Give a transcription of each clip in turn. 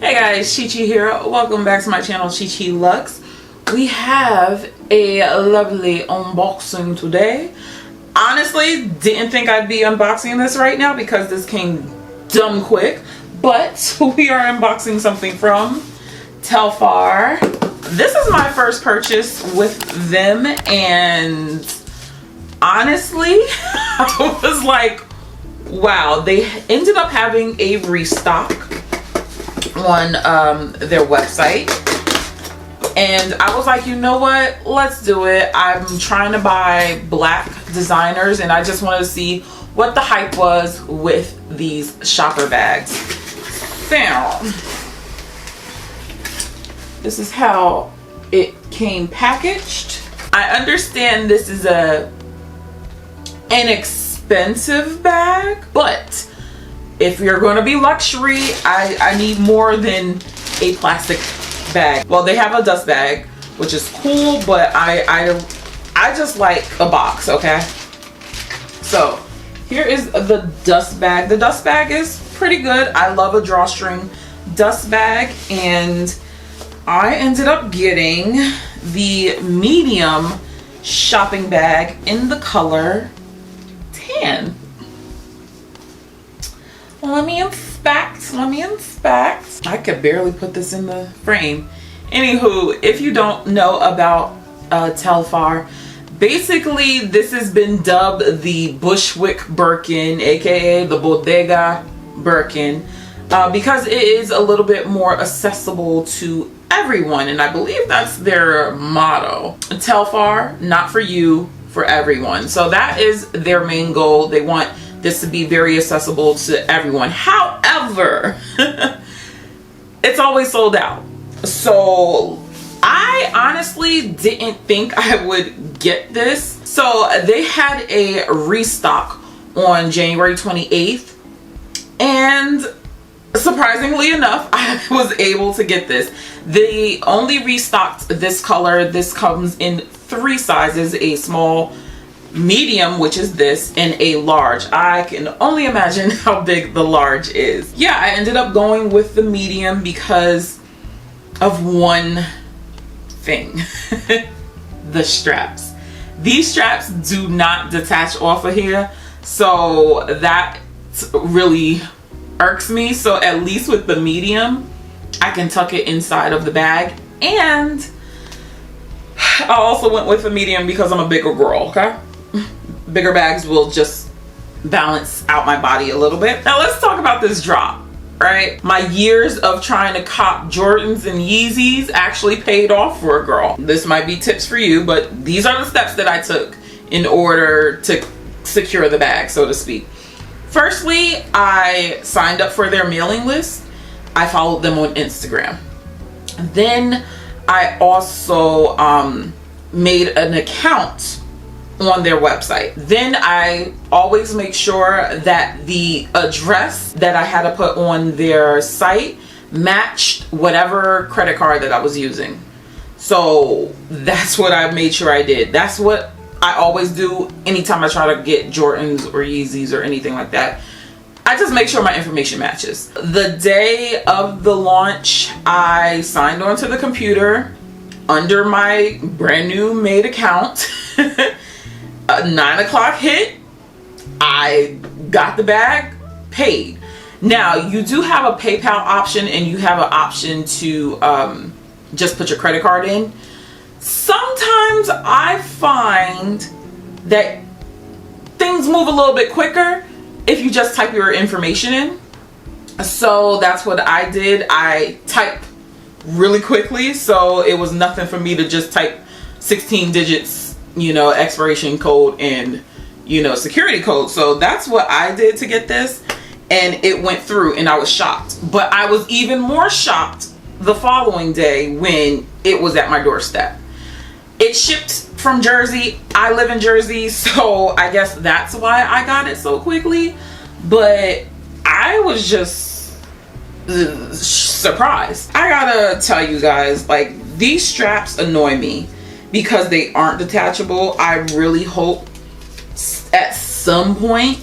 Hey guys, Chi-Chi here. Welcome back to my channel, Chi.Chi.Luxe. We have a lovely unboxing today. Honestly, didn't think I'd be unboxing this right now because this came dumb quick. But we are unboxing something from Telfar. This is my first purchase with them, and honestly, I was like, wow. They ended up having a restock on their website, and I was like, you know what, let's do it. I'm trying to buy black designers, and I just wanted to see what the hype was with these shopper bags. So this is how it came packaged. I understand this is an inexpensive bag, but if you're going to be luxury, I need more than a plastic bag. Well, they have a dust bag, which is cool, but I just like a box, okay? So here is the dust bag. The dust bag is pretty good. I love a drawstring dust bag, and I ended up getting the medium shopping bag in the color tan. Let me inspect. I could barely put this in the frame. Anywho, if you don't know about Telfar, basically this has been dubbed the Bushwick Birkin, aka the Bodega Birkin, because it is a little bit more accessible to everyone, and I believe that's their motto. Telfar, not for you, for everyone. So that is their main goal. They want this to be very accessible to everyone. However, it's always sold out. So I honestly didn't think I would get this. So they had a restock on January 28th, and surprisingly enough, I was able to get this. They only restocked this color. This comes in 3 sizes: a small, medium, which is this, and a large. I can only imagine how big the large is. Yeah, I ended up going with the medium because of one thing. The straps. These straps do not detach off of here, so that really irks me. So at least with the medium, I can tuck it inside of the bag. And I also went with the medium because I'm a bigger girl, okay? Bigger bags will just balance out my body a little bit. Now let's talk about this drop, right? My years of trying to cop Jordans and Yeezys actually paid off for a girl. This might be tips for you, but these are the steps that I took in order to secure the bag, so to speak. Firstly, I signed up for their mailing list. I followed them on Instagram. Then I also made an account on their website. Then I always make sure that the address that I had to put on their site matched whatever credit card that I was using. So that's what I made sure I did. That's what I always do anytime I try to get Jordans or Yeezys or anything like that. I just make sure my information matches. The day of the launch, I signed onto the computer under my brand new made account. 9 o'clock hit, I got the bag, paid. Now you do have a PayPal option, and you have an option to just put your credit card in. Sometimes I find that things move a little bit quicker if you just type your information in. So that's what I did. I typed really quickly, so it was nothing for me to just type 16 digits, you know, expiration code and, you know, security code. So that's what I did to get this, and it went through, and I was shocked. But I was even more shocked the following day when it was at my doorstep. It shipped from Jersey. I live in Jersey, so I guess that's why I got it so quickly. But I was just surprised. I gotta tell you guys, like, these straps annoy me because they aren't detachable. I really hope at some point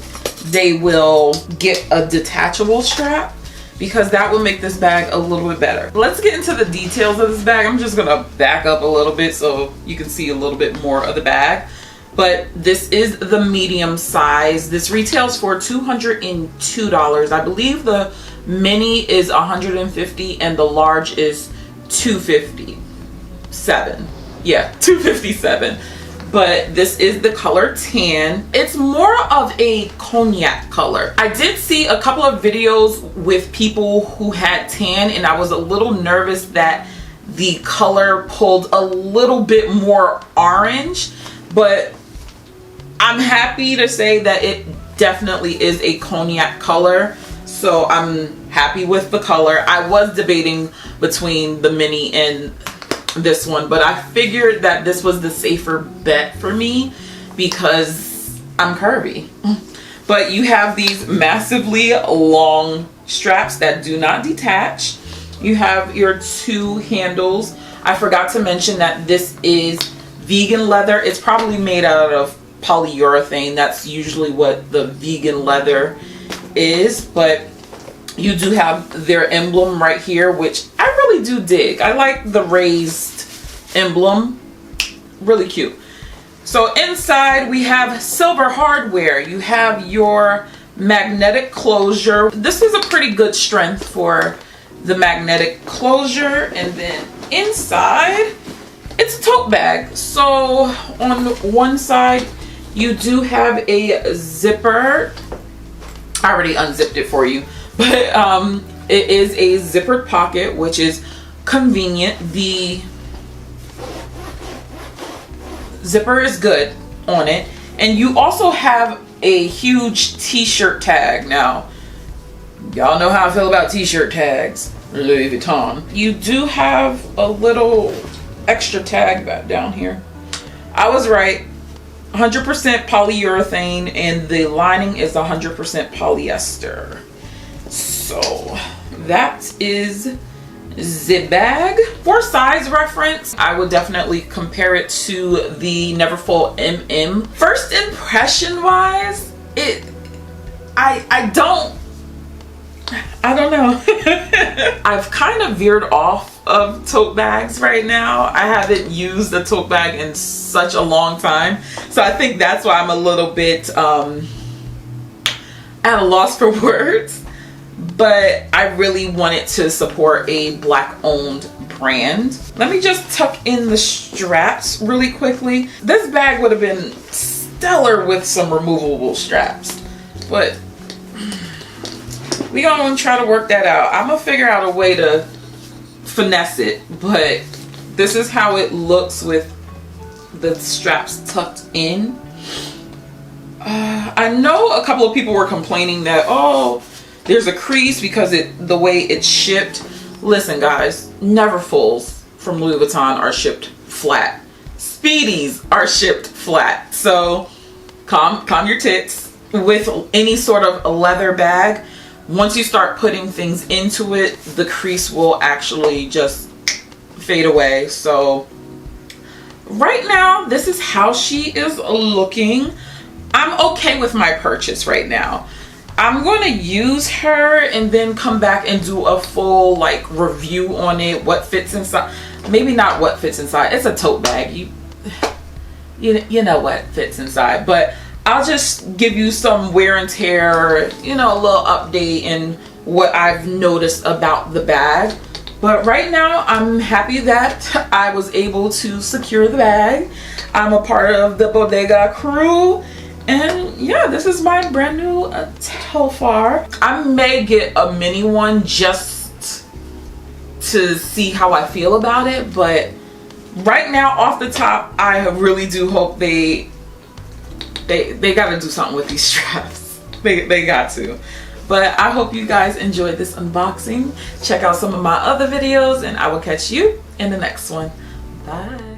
they will get a detachable strap, because that will make this bag a little bit better. Let's get into the details of this bag. I'm just gonna back up a little bit so you can see a little bit more of the bag. But this is the medium size. This retails for $202. I believe the mini is $150 and the large is $257. Yeah, $257. But this is the color tan. It's more of a cognac color. I did see a couple of videos with people who had tan, and I was a little nervous that the color pulled a little bit more orange, but I'm happy to say that it definitely is a cognac color. So I'm happy with the color. I was debating between the mini and this one, but I figured that this was the safer bet for me because I'm curvy. But you have these massively long straps that do not detach. You have your two handles. I forgot to mention that this is vegan leather. It's probably made out of polyurethane. That's usually what the vegan leather is, but you do have their emblem right here, which I really do dig. I like the raised emblem, really cute. So inside we have silver hardware. You have your magnetic closure. This is a pretty good strength for the magnetic closure. And then inside, it's a tote bag. So on one side, you do have a zipper. I already unzipped it for you, but it is a zippered pocket, which is convenient. The zipper is good on it, and you also have a huge t-shirt tag. Now, y'all know how I feel about t-shirt tags, Louis Vuitton. You do have a little extra tag back down here. I was right. 100% polyurethane, and the lining is 100% polyester. So that is the bag. For size reference, I would definitely compare it to the Neverfull MM. First impression wise, I don't know. I've kind of veered off of tote bags right now. I haven't used a tote bag in such a long time, so I think that's why I'm a little bit at a loss for words. But I really wanted to support a black owned brand. Let me just tuck in the straps really quickly. This bag would have been stellar with some removable straps, but we gonna try to work that out. I'm gonna figure out a way to finesse it, but this is how it looks with the straps tucked in. I know a couple of people were complaining that, oh, there's a crease because the way it's shipped. Listen guys, Neverfulls from Louis Vuitton are shipped flat. Speedies are shipped flat. So calm your tits. With any sort of a leather bag, once you start putting things into it, the crease will actually just fade away. So right now, this is how she is looking. I'm okay with my purchase right now. I'm going to use her and then come back and do a full like review on it, what fits inside. Maybe not what fits inside. It's a tote bag. You know what fits inside, but I'll just give you some wear and tear, you know, a little update in what I've noticed about the bag. But right now, I'm happy that I was able to secure the bag. I'm a part of the Bodega crew. And yeah, this is my brand new Telfar. I may get a mini one just to see how I feel about it. But right now, off the top, I really do hope they got to do something with these straps. They got to. But I hope you guys enjoyed this unboxing. Check out some of my other videos, and I will catch you in the next one. Bye.